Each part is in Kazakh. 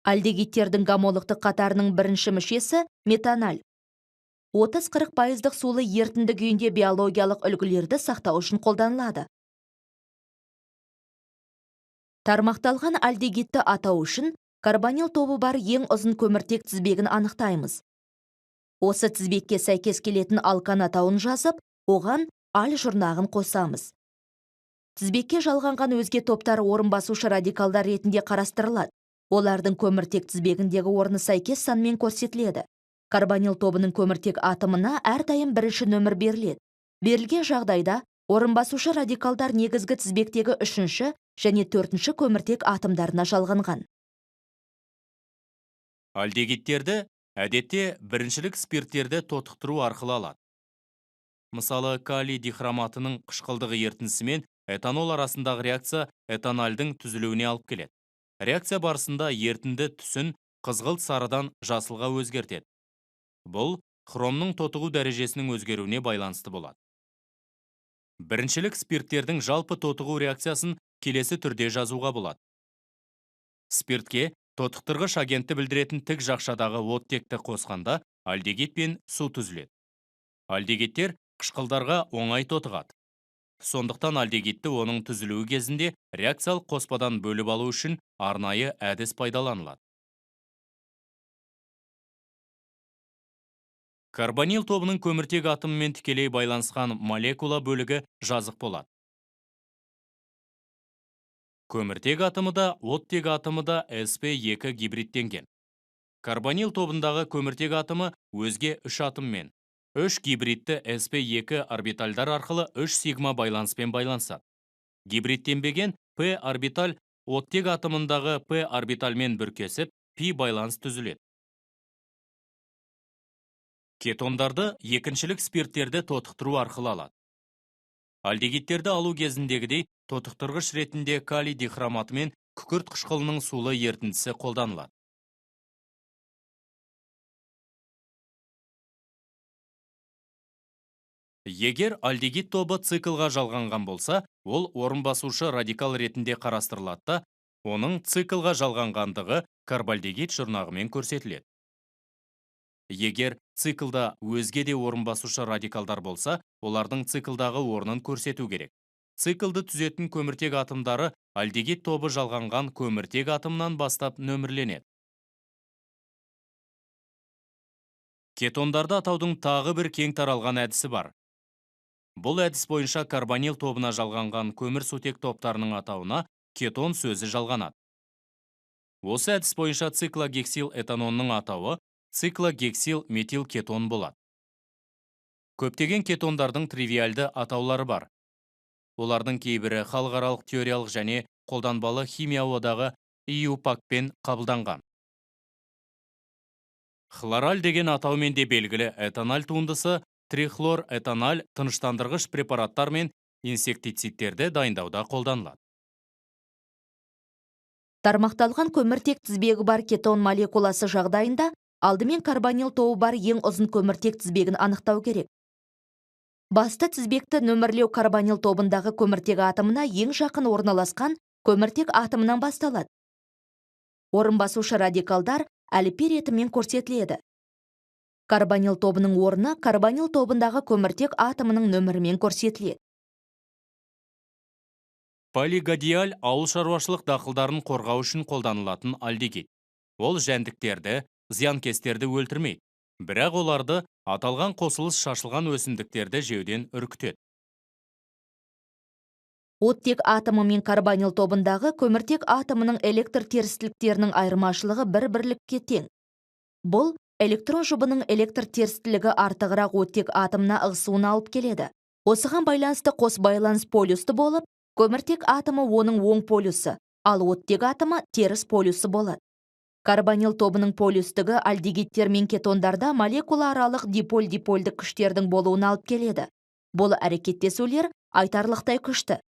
Альдегидтердің гомологтық қатарының бірінші мүшесі метаналь. 30-40% сулы ерітінді күйінде биологиялық үлгілерді сақтау үшін қолданылады. Тармақталған альдегидті атау үшін карбонил тобы бар ең ұзын көміртек тізбегін анықтаймыз. Осы тізбекке сәйкес келетін алкан атауын жазып, оған аль жұрнағын қосамыз. Тізбекке жалғанған өзге топтар орын басушы радикалдар ретінде қарастырылады. Олардың көміртек тізбегіндегі орны сәйкес санмен көрсетіледі. Карбонил тобының көміртек атомына әрдайым бірінші нөмір беріледі. Берілген жағдайда орын басушы радикалдар негізгі тізбектегі үшінші және төртінші көміртек атомдарына жалғанған. Альдегидтерді әдетте біріншілік спирттерді тотықтыру арқылы алады. Мысалы, калий дихроматының қышқылдығы ерітіндісімен этанол арасындағы реакция этанальдың түзілуіне алып келеді. Реакция барысында ерітінді түсін қызғылт сарыдан жасылға өзгертеді. Бұл хромның тотығу дәрежесінің өзгеруіне байланысты болады. Біріншілік спирттердің жалпы тотығу реакциясын келесі түрде жазуға болады. Спиртке тотықтырғыш агентті білдіретін тік жақшадағы оттекті қосқанда альдегид пен су түзіледі. Альдегидтер қышқылдарға оңай тотығады. Сондықтан альдегидті оның түзілуі кезінде реакциялық қоспадан бөліп алу үшін арнайы әдіс пайдаланылады. Карбонил тобының көміртек атомымен тікелей байланысқан молекула бөлігі жазық болады. Көміртек атомы да, оттек атомы да sp2 гибридтенген. Карбонил тобындағы көміртек атомы өзге 3 атоммен 3 гибридті sp2 орбитальдар арқылы 3 сигма байланыспен байланысады. Гибридтенбеген p орбиталь оттек атомындағы p орбитальмен бүркесіп, пи байланыс түзіледі. Кетондарды екіншілік спирттерді тотықтыру арқылы алады. Альдегидтерді алу кезіндегідей тотықтырғыш ретінде калий дихроматы мен күкірт қышқылының сулы ерітіндісі қолданылады. Егер альдегид тобы циклға жалғанған болса, ол орын басушы радикал ретінде қарастырылады да, оның циклға жалғанғандығы карбальдегид жұрнағымен көрсетіледі. Егер циклда өзге де орын басушы радикалдар болса, олардың циклдағы орнын көрсету керек. Циклды түзетін көміртек атомдары альдегид тобы жалғанған көміртек атомынан бастап нөмірленеді. Кетондарды атаудың тағы бір кең таралған әдісі бар. Бұл әдіс бойынша карбонил тобына жалғанған көмірсутек топтарының атауына кетон сөзі жалғанады. Осы әдіс бойынша циклогексил этанонның атауы циклогексил метил кетон болады. Көптеген кетондардың тривиальды атаулары бар. Олардың кейбірі халықаралық теориялық және қолданбалы химия одағы IUPAC-пен қабылданған. Хлораль деген атаумен де белгілі этаналь туындысы трихлор этаналь тыныштандырғыш препараттар мен инсектицидтерді дайындауда қолданылады. Тармақталған көміртек тізбегі бар кетон молекуласы жағдайында алдымен карбонил тобы бар ең ұзын көміртек тізбегін анықтау керек. Басты тізбекті нөмірлеу карбонил тобындағы көміртек атомына ең жақын орналасқан көміртек атомынан басталады. Орын басушы радикалдар әліппе ретімен көрсетіледі. Карбонил тобының орны карбонил тобындағы көміртек атомының нөмірімен көрсетіледі. Полигадиаль ауыл шаруашылық дақылдарын қорғау үшін қолданылатын альдегид. Ол жәндіктерді, зиянкестерді өлтірмейді, бірақ оларды аталған қосылыс шашылған өсімдіктерді жеуден үркітеді. Оттек атомы мен карбонил тобындағы көміртек атомының электр терістіліктерінің айырмашылығы бір-бірлікке тең. Бұл электрон жұбының электр терістілігі артығырақ оттек атомына ығысуына алып келеді. Осыған байланысты қос байланыс полюсты болып, көміртек атомы оның оң полюсы, ал оттек атомы теріс полюсы болады. Карбонил тобының полюстігі альдегидтер мен кетондарда молекула аралық диполь-дипольдік күштердің болуына алып келеді. Бұл әрекеттесулер айтарлықтай күшті.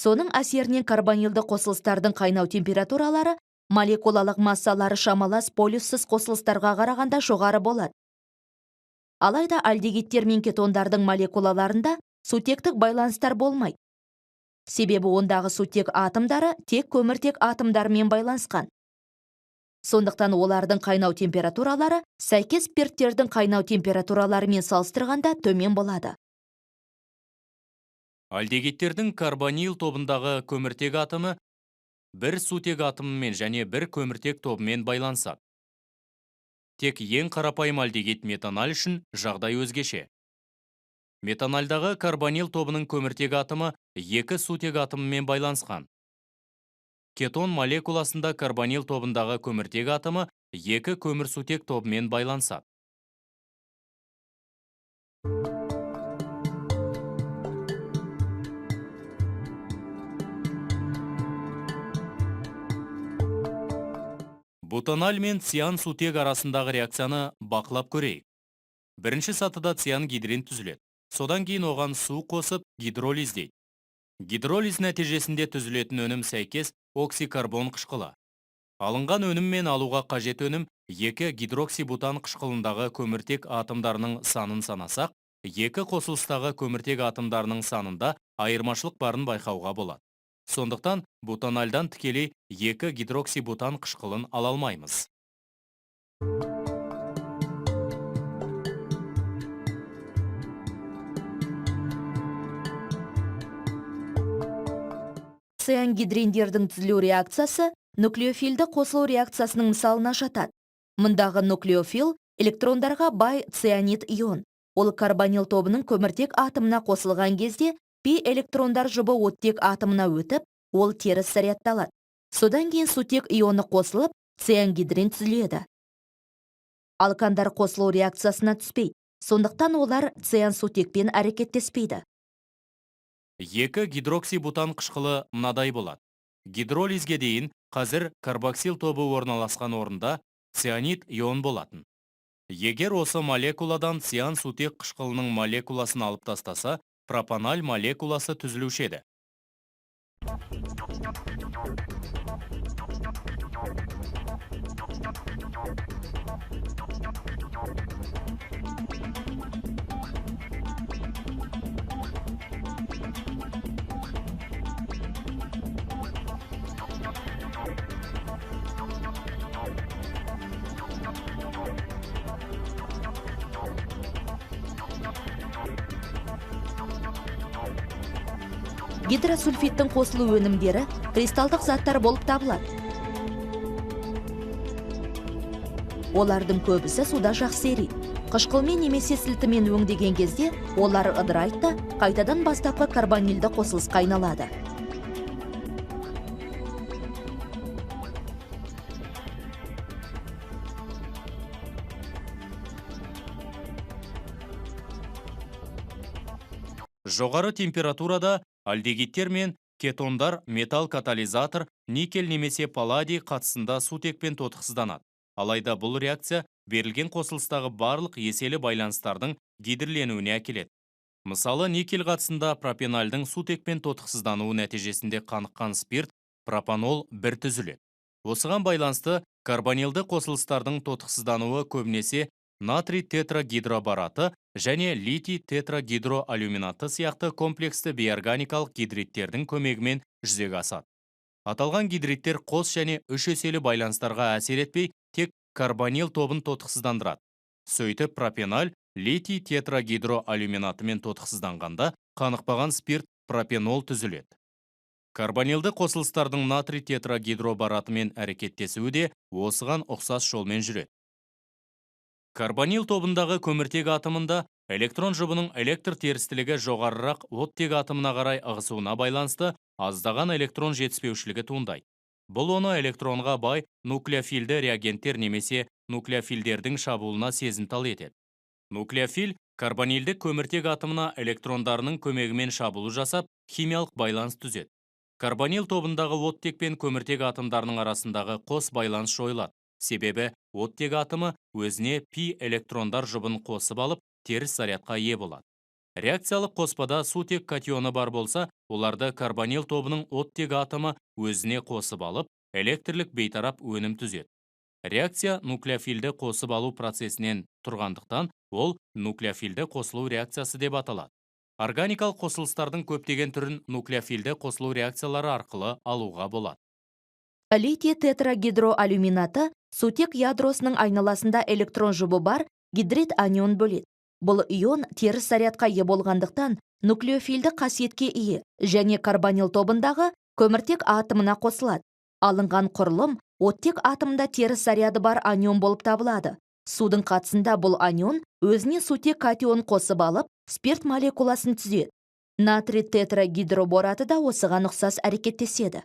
Соның әсерінен карбонилді қосылыстардың қайнау температуралары молекулалық массалары шамалас полюссыз қосылыстарға қарағанда жоғары болады. Алайда альдегидтер мен кетондардың молекулаларында сутектік байланыстар болмайды. Себебі ондағы сутек атомдары тек көміртек атомдарымен байланысқан. Сондықтан олардың қайнау температуралары сәйкес спирттердің қайнау температураларымен салыстырғанда төмен болады. Альдегидтердің карбонил тобындағы көміртек атомы бір сутек атомымен және бір көміртек тобымен байланысады. Тек ең қарапайым альдегид метанал үшін жағдай өзгеше. Метанальдағы карбонил тобының көміртек атомы екі сутек атомымен байланысқан. Кетон молекуласында карбонил тобындағы көміртек атомы екі көмірсутек тобымен байланысады. Бутаналь мен циан сутек арасындағы реакцияны бақылап көрейік. Бірінші сатыда циан гидрин түзіледі. Содан кейін оған су қосып гидролиздейді. Гидролиз нәтижесінде түзілетін өнім сәйкес оксикарбон қышқылы. Алынған өнім мен алуға қажет өнім екі гидроксибутан қышқылындағы көміртек атомдарының санын санасақ, екі қосылыстағы көміртек атомдарының санында айырмашылық барын байқауға болады. Сондықтан бутанальдан тікелей екі гидроксибутан қышқылын ала алмаймыз. Циангидриндердің түзілу реакциясы нуклеофилді қосылу реакциясының мысалына жатады. Мұндағы нуклеофил электрондарға бай цианид ион. Ол карбонил тобының көміртек атомына қосылған кезде пи электрондар жұбы оттек атомына өтіп, ол теріс зарядталады. Содан кейін сутек ионы қосылып, циангидрин түзіледі. Алкандар қосылу реакциясына түспейді. Сондықтан олар циан сутекпен әрекеттеспейді. Екі гидроксибутан қышқылы мынадай болады. Гидролизге дейін қазір карбоксил тобы орналасқан орында цианид ион болатын. Егер осы молекуладан циан сутек қышқылының молекуласын алып тастаса, пропаналь молекуласы түзілуші еді. Гидросульфиттің қосылу өнімдері кристалдық заттар болып табылады. Олардың көбісі суда жақсы ериді. Қышқылмен немесе сілтімен өңдеген кезде олар ыдырайды да қайтадан бастапқы карбонилді қосылысқа айналады. Жоғары температурада альдегидтер мен кетондар металл катализатор, никель немесе палладий қатысында сутекпен тотықсызданады. Алайда бұл реакция берілген қосылыстағы барлық еселі байланыстардың гидрленуіне әкеледі. Мысалы, никель қатысында пропенальдың сутекпен тотықсыздануы нәтижесінде қаныққан спирт пропанол бір түзіледі. Осыған байланысты карбонилді қосылыстардың тотықсыздануы көбінесе натрий тетрагидробараты және литий тетрагидроалюминаты сияқты комплексті бейорганикалық гидридтердің көмегімен жүзеге асады. Аталған гидриттер қос және үш еселі байланыстарға әсер етпей, тек карбонил тобын тотықсыздандырады. Сөйтіп пропеналь литий тетрагидроалюминатымен тотықсызданғанда қанықпаған спирт пропенол түзіледі. Карбонилді қосылыстардың натрий тетрагидробаратымен әрекеттесуі де осыған ұқсас жолмен жүреді. Карбонил тобындағы көміртек атомында электрон жұбының электр терістілігі жоғарырақ оттек атомына қарай ығысуына байланысты аздаған электрон жетіспеушілігі туындайды. Бұл оны электронға бай нуклеофилді реагенттер немесе нуклеофилдердің шабуылына сезімтал етеді. Нуклеофил карбонилдік көміртек атомына электрондарының көмегімен шабуыл жасап, химиялық байланыс түзеді. Карбонил тобындағы оттек пен көміртек атомдарының арасындағы қос байланыс жойылады. Себебі оттек атомы өзіне пи электрондар жұбын қосып алып, теріс зарядқа ие болады. Реакциялық қоспада сутек катионы бар болса, оларды карбонил тобының оттек атомы өзіне қосып алып, электрлік бейтарап өнім түзеді. Реакция нуклеофилді қосып алу процесінен тұрғандықтан, ол нуклеофилді қосылу реакциясы деп аталады. Органикалық қосылыстардың көптеген түрін нуклеофилді қосылу реакциялары арқылы алуға болады. Литий тетрагидроалюминаты сутек ядросының айналасында электрон жұбы бар гидрид анион бөледі. Бұл ион теріс зарядқа ие болғандықтан нуклеофилді қасиетке ие және карбонил тобындағы көміртек атомына қосылады. Алынған құрылым оттек атомында теріс заряды бар анион болып табылады. Судың қатысында бұл анион өзіне сутек катион қосып алып, спирт молекуласын түзеді. Натрий тетрагидробораты да осыған ұқсас әрекеттеседі.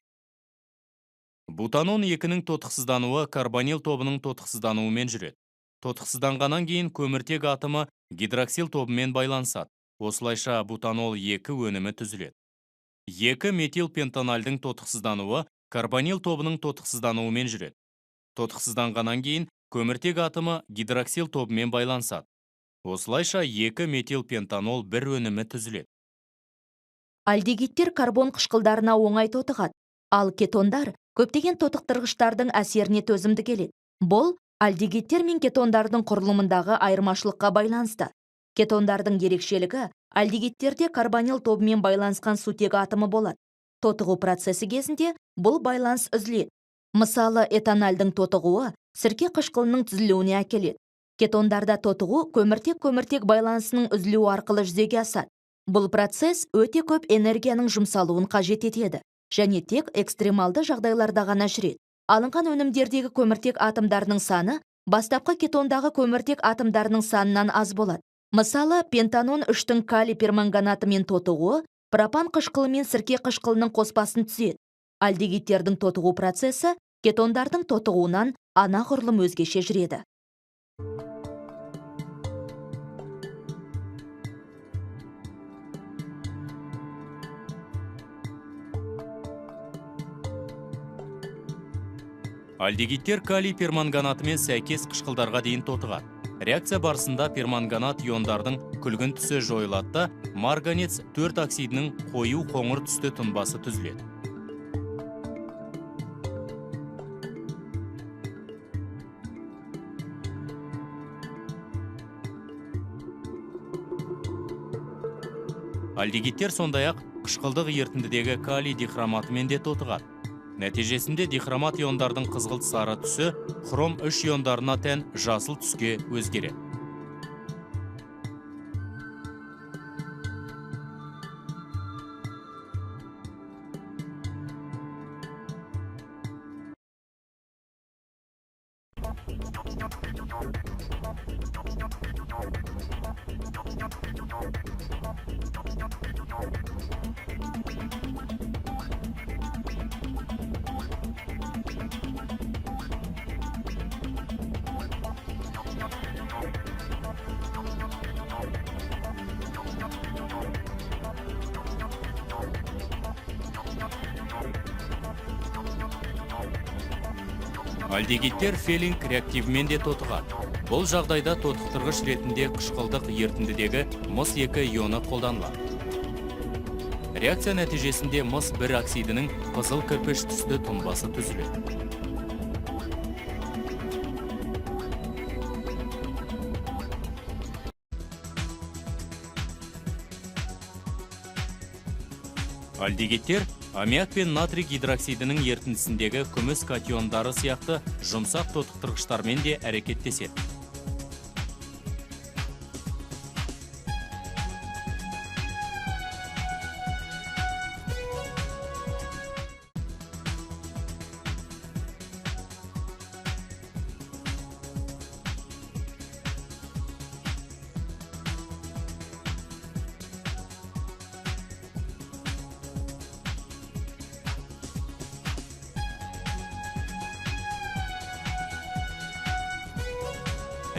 Бутанон 2-нің тотықсыздануы карбонил тобының тотықсыздануымен жүреді. Тотықсызданғаннан кейін көміртек атомы гидроксил тобымен байланысады. Осылайша бутанол 2 өнімі түзіледі. 2 метил пентанальдың тотықсыздануы карбонил тобының тотықсыздануымен жүреді. Тотықсызданғаннан кейін көміртек атомы гидроксил тобымен байланысады. Осылайша 2 метил пентанол бір өнімі түзіледі. Альдегидтер карбон қышқылдарына оңай тотығады, ал кетондар көптеген тотықтырғыштардың әсеріне төзімді келеді. Бұл альдегидтер мен кетондардың құрылымындағы айырмашылыққа байланысты. Кетондардың ерекшелігі альдегидтерде карбонил тобымен байланысқан сутек атомы болады. Тотығу процесі кезінде бұл байланыс үзіледі. Мысалы, этанолдың тотығуы сірке қышқылының түзілуіне әкеледі. Кетондарда тотығу көміртек байланысының үзілуі арқылы жүзеге асады. Бұл процесс өте көп энергияның жұмсалуын қажет етеді және тек экстремалды жағдайларда ғана жүреді. Алынған өнімдердегі көміртек атомдарының саны бастапқы кетондағы көміртек атомдарының санынан аз болады. Мысалы, пентанон 3-тің калий перманганатымен тотығуы пропан қышқылы мен сірке қышқылының қоспасын түзеді. Альдегидтердің тотығу процесі кетондардың тотығуынан анағұрлым өзгеше жүреді. Альдегидтер калий перманганатымен сәйкес қышқылдарға дейін тотығады. Реакция барысында перманганат иондардың күлгін түсі жойылады да марганец 4 оксидінің қою қоңыр түсті тұнбасы түзіледі. Альдегидтер сондай-ақ қышқылдық ерітіндідегі калий дихроматымен де тотығады. Нәтижесінде дихромат иондардың қызғылт сары түсі хром 3 иондарына тән жасыл түске өзгереді. Альдегидтер фелинг реактивімен де тотығады. Бұл жағдайда тотықтырғыш ретінде қышқылдық ерітіндідегі мыс 2 ионы қолданылады. Реакция нәтижесінде мыс 1 оксидінің қызыл кірпіш түсті тұнбасы түзіледі. Альдегидтер аммиак пен натрий гидроксидінің ерітіндісіндегі күміс катиондары сияқты жұмсақ тотықтырғыштармен де әрекеттеседі.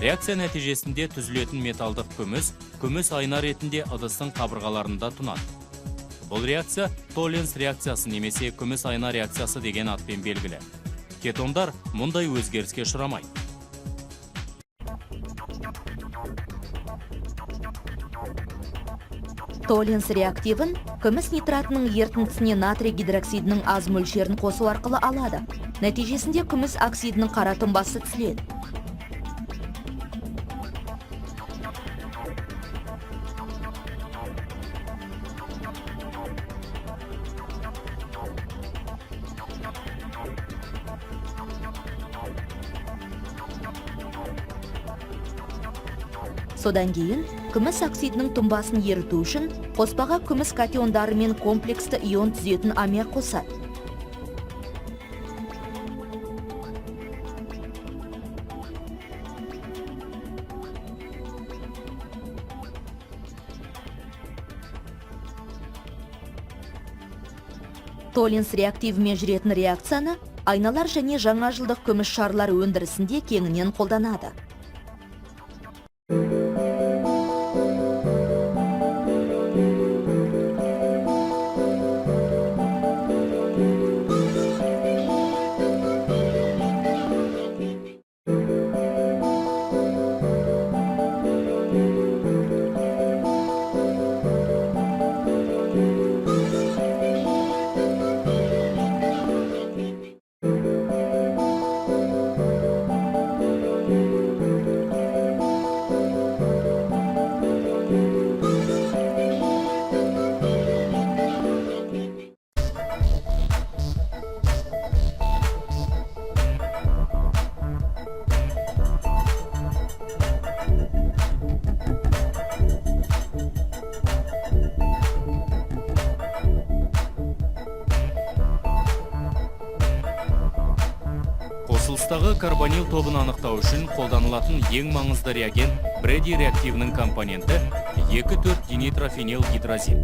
Реакция нәтижесінде түзілетін металдық күміс айна ретінде ыдыстың қабырғаларында тұнады. Бұл реакция Толенс реакциясы немесе күміс айна реакциясы деген атпен белгілі. Кетондар мұндай өзгеріске ұшырамайды. Толенс реактивін күміс нитратының ерітіндісіне натрий гидроксидінің аз мөлшерін қосу арқылы алады. Нәтижесінде күміс оксидінің қара тұнбасы түзіледі. Содан кейін күміс оксидінің тұнбасын еріту үшін қоспаға күміс катиондары мен комплексті ион түзетін аммиак қосады. Толлинс реактивімен жүретін реакцияны айналар және жаңа жылдық күміс шарлар өндірісінде кеңінен қолданады. Қосылыстағы карбонил тобын анықтау үшін қолданылатын ең маңызды реагент Брэди реактивінің компоненті 2,4-динитрофенил гидрозин.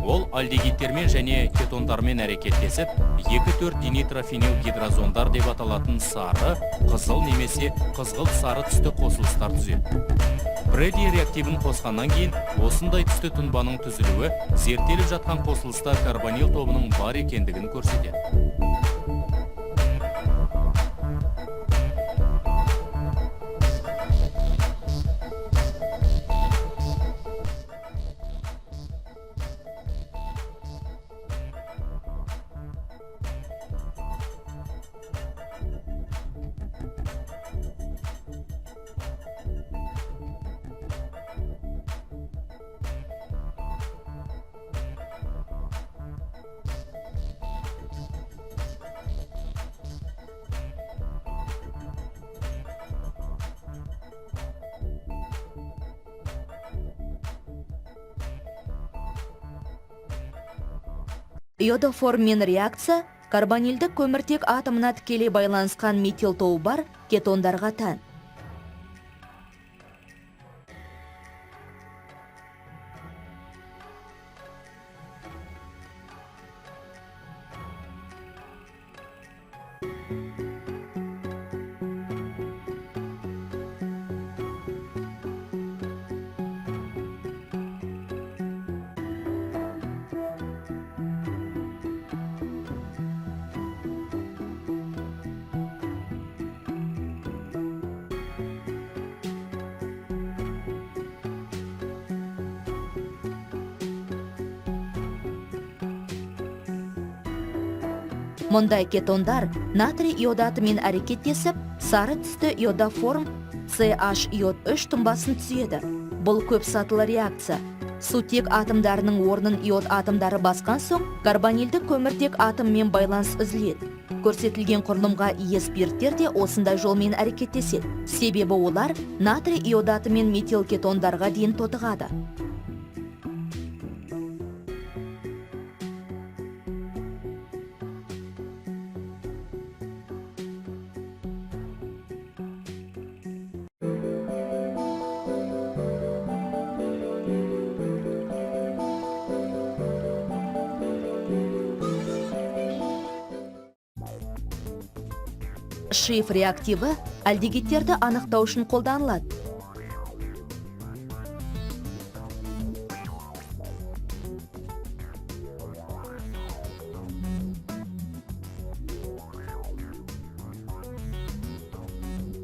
Ол альдегидтермен және кетондармен әрекеттесіп, 2,4-динитрофенил гидрозондар деп аталатын сары, қызыл немесе қызғылт сары түсті қосылыстар түзеді. Брэди реактивін қосқаннан кейін, осындай түсті тұнбаның түзілуі зерттеліп жатқан қосылыста карбонил тобының бар екендігін көрсетеді. Иодоформмен реакция карбонилдік көміртек атомына тікелей байланысқан метил тобы бар кетондарға тән. Мұндай кетондар натрий иодатымен әрекеттесіп, сары түсті иодоформ CH иод 3 тұнбасын түзеді. Бұл көп сатылы реакция. Сутек атомдарының орнын иод атомдары басқан соң, карбонилдік көміртек атоммен байланыс үзіледі. Көрсетілген құрылымға ие спирттер де осындай жолмен әрекеттеседі. Себебі олар натрий иодаты мен метил кетондарға дейін тотығады. Шиф реактиві альдегидтерді анықтау үшін қолданылады.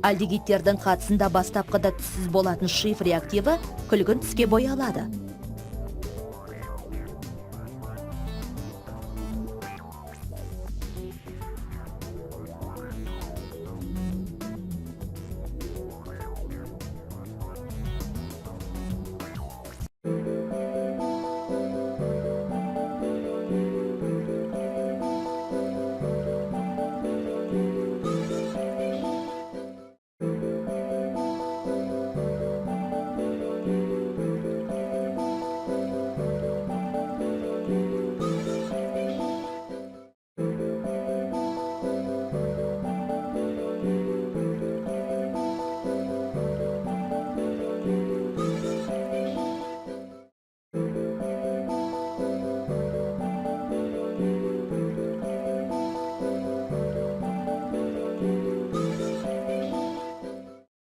Альдегидтердің қатысында бастапқыда түссіз болатын шиф реактиві күлгін түске боялады.